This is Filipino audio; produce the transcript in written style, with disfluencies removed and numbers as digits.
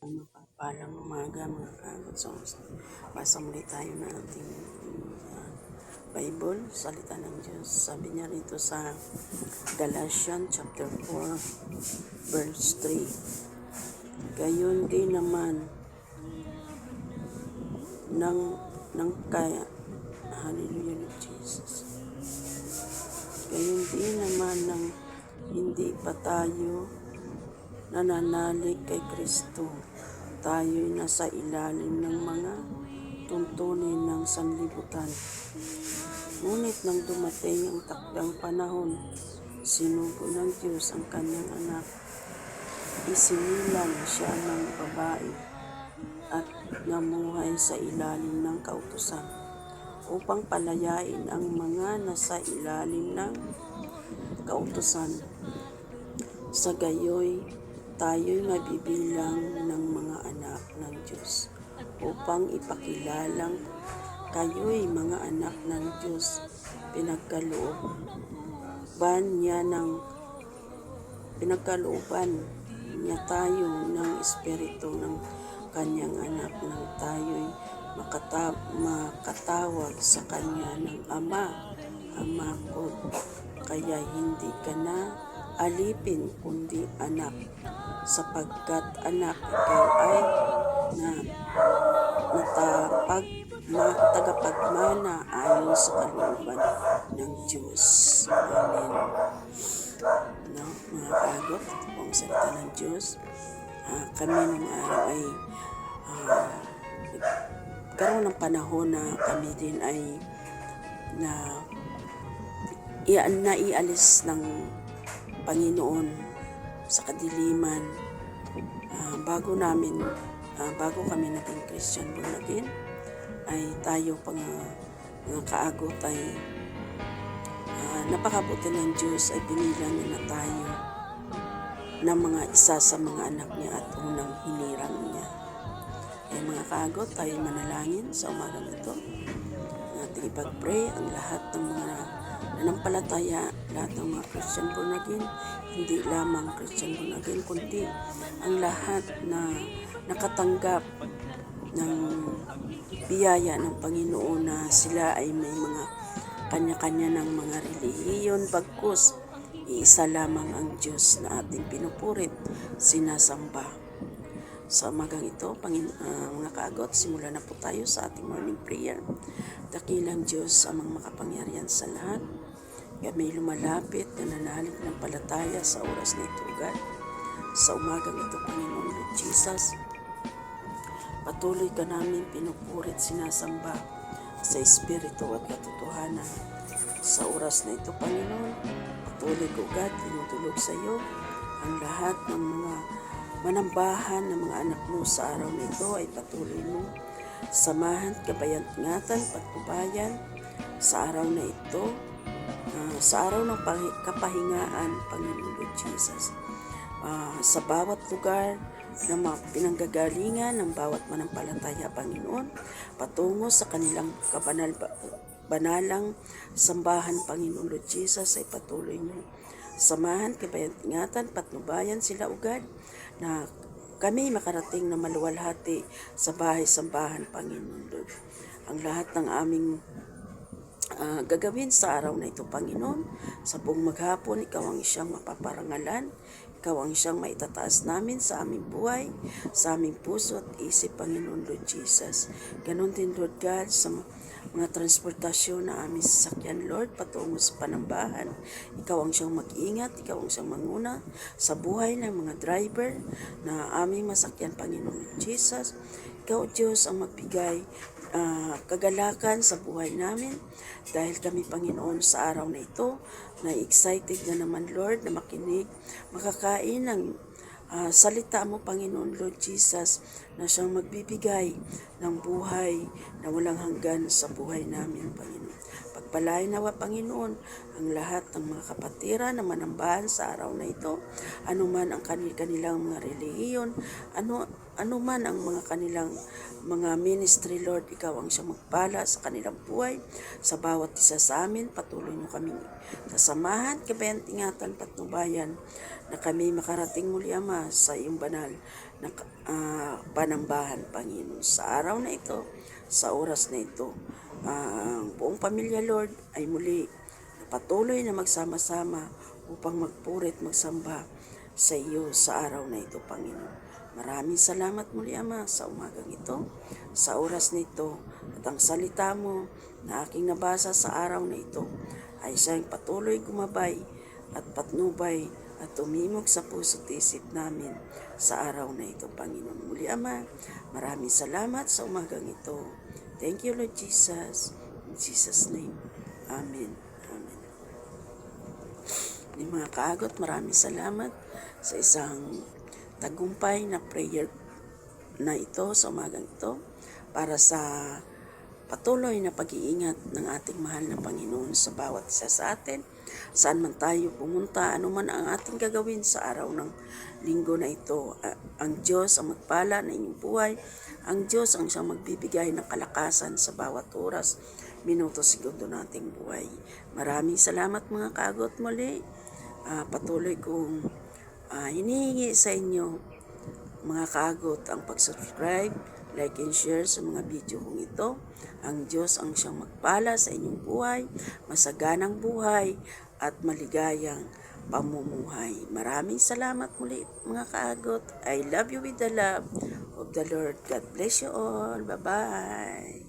Mapapalang umaga mga kagod. So, basa muli tayo ng ating Bible, salita ng Diyos. Sabi niya rito sa Galatians chapter 4 verse 3. Gayon din naman ng kaya Hallelujah Lord Jesus. Gayon din naman ng hindi pa tayo nananalig kay Kristo, tayo'y nasa ilalim ng mga tuntunin ng sanlibutan. Ngunit nang dumating ang takdang panahon, sinugo ng Diyos ang kanyang anak. Isinilang siya ng babae at namuhay sa ilalim ng kautusan upang palayain ang mga nasa ilalim ng kautusan. Sa gayoy, tayo'y mabibilang ng mga anak ng Diyos upang ipakilalang kayo'y mga anak ng Diyos. Pinagkalooban niya tayo ng Espiritu ng kanyang anak nang tayo'y makatawag sa kanya ng Ama, Ama ko. Kaya hindi ka na alipin kundi anak, sapagkat anak ikaw ay tagapagmana ayon sa kalooban ng Diyos. Amen. No, mga kagod, ito po ang salita ng Diyos. Kami nung araw ay karoon ng panahon na kami din ay naialis ng Panginoon sa kadiliman. Bago kami naging Christian born again, ay tayo mga kaagot ay napakabuti ng Diyos ay binilang niya na tayo ng mga isa sa mga anak niya at unang hinirang niya. Kaya mga kaagot, tayo manalangin sa umagang ito. Ating ipag-pray ang lahat ng mga nanampalataya, lahat ng mga Christian born again, hindi lamang Christian born again, kundi ang lahat na nakatanggap ng biyaya ng Panginoon na sila ay may mga kanya-kanya ng mga relihiyon, bagkus iisa lamang ang Diyos na ating pinupurit, sinasamba. Sa umagang ito, mga kaagot, simulan na po tayo sa ating morning prayer. Dakilang Diyos, amang makapangyarihan sa lahat, kami lumalapit na nanalig ng palataya sa oras na ito, God. Sa umagang ito, Panginoon Lord Jesus, patuloy ka namin pinupurit, sinasamba sa Espiritu at katotohanan. Sa oras na ito, Panginoon, patuloy ko, God, tinutulog sa iyo ang lahat ng mga manambahan ng mga anak mo sa araw na ito ay patuloy mo samahan, kabayat-ingatan, patnubayan sa araw na ito, sa araw ng kapahingaan, Panginoon Lord Jesus. Sa bawat lugar na pinanggagalingan ng bawat manampalataya, Panginoon, patungo sa kanilang banalang sambahan, Panginoon Lord Jesus, ay patuloy mo samahan, kabayat-ingatan, patnubayan sila, ugad, na kami makarating na maluwalhati sa bahay-sambahan, Panginoon Lord. Ang lahat ng aming gagawin sa araw na ito, Panginoon, sa buong maghapon, ikaw ang siyang mapaparangalan, ikaw ang siyang maitataas namin sa aming buhay, sa aming puso at isip, Panginoon Lord Jesus. Ganon din, Lord God, sa mga transportasyon na aming sasakyan, Lord, patungo sa panambahan. Ikaw ang siyang mag-ingat, ikaw ang siyang manguna sa buhay ng mga driver na aming masakyan, Panginoon Jesus. Ikaw, Diyos, ang magbigay kagalakan sa buhay namin dahil kami, Panginoon, sa araw na ito na excited na naman, Lord, na makinig, makakain ng salita mo, Panginoon Lord Jesus, na siyang magbibigay ng buhay na walang hanggan sa buhay namin, Panginoon. Pagpalain nawa, Panginoon, ang lahat ng mga kapatiran na manambahan sa araw na ito, anuman ang kanilang mga relihiyon, anuman ang mga kanilang mga ministry, Lord, ikaw ang siyang magpala sa kanilang buhay. Sa bawat isa sa amin, patuloy mo kaming kasamahan, kabayan, ingatan, patnubayan, na kami makarating muli, Ama, sa iyong banal na panambahan, Panginoon. Sa araw na ito, sa oras na ito, ang buong pamilya, Lord, ay muli na patuloy na magsama-sama upang magpurit, magsamba sa iyo sa araw na ito, Panginoon. Maraming salamat muli, Ama, sa umagang ito, sa oras na ito, at ang salita mo na aking nabasa sa araw na ito ay siyang patuloy gumabay at patnubay at tumimog sa puso't isip namin sa araw na ito, Panginoon. Muli, Ama, maraming salamat sa umagang ito. Thank you, Lord Jesus. In Jesus' name. Amen. Amen. Mga kaagot, maraming salamat sa isang tagumpay na prayer na ito sa umagang ito para sa patuloy na pag-iingat ng ating mahal na Panginoon sa bawat isa sa atin. Saan man tayo pumunta, anuman ang ating gagawin sa araw ng linggo na ito. Ang Diyos ang magpala na inyong buhay. Ang Diyos ang siyang magbibigay ng kalakasan sa bawat oras, minuto, segundo nating buhay. Maraming salamat mga kaagot muli. Patuloy kong hinihingi sa inyo mga kaagot ang pag-subscribe, like and share sa mga video kong ito. Ang Diyos ang siyang magpala sa inyong buhay, masaganang buhay at maligayang pamumuhay. Maraming salamat muli mga kaagot. I love you with the love of the Lord. God bless you all. Bye-bye.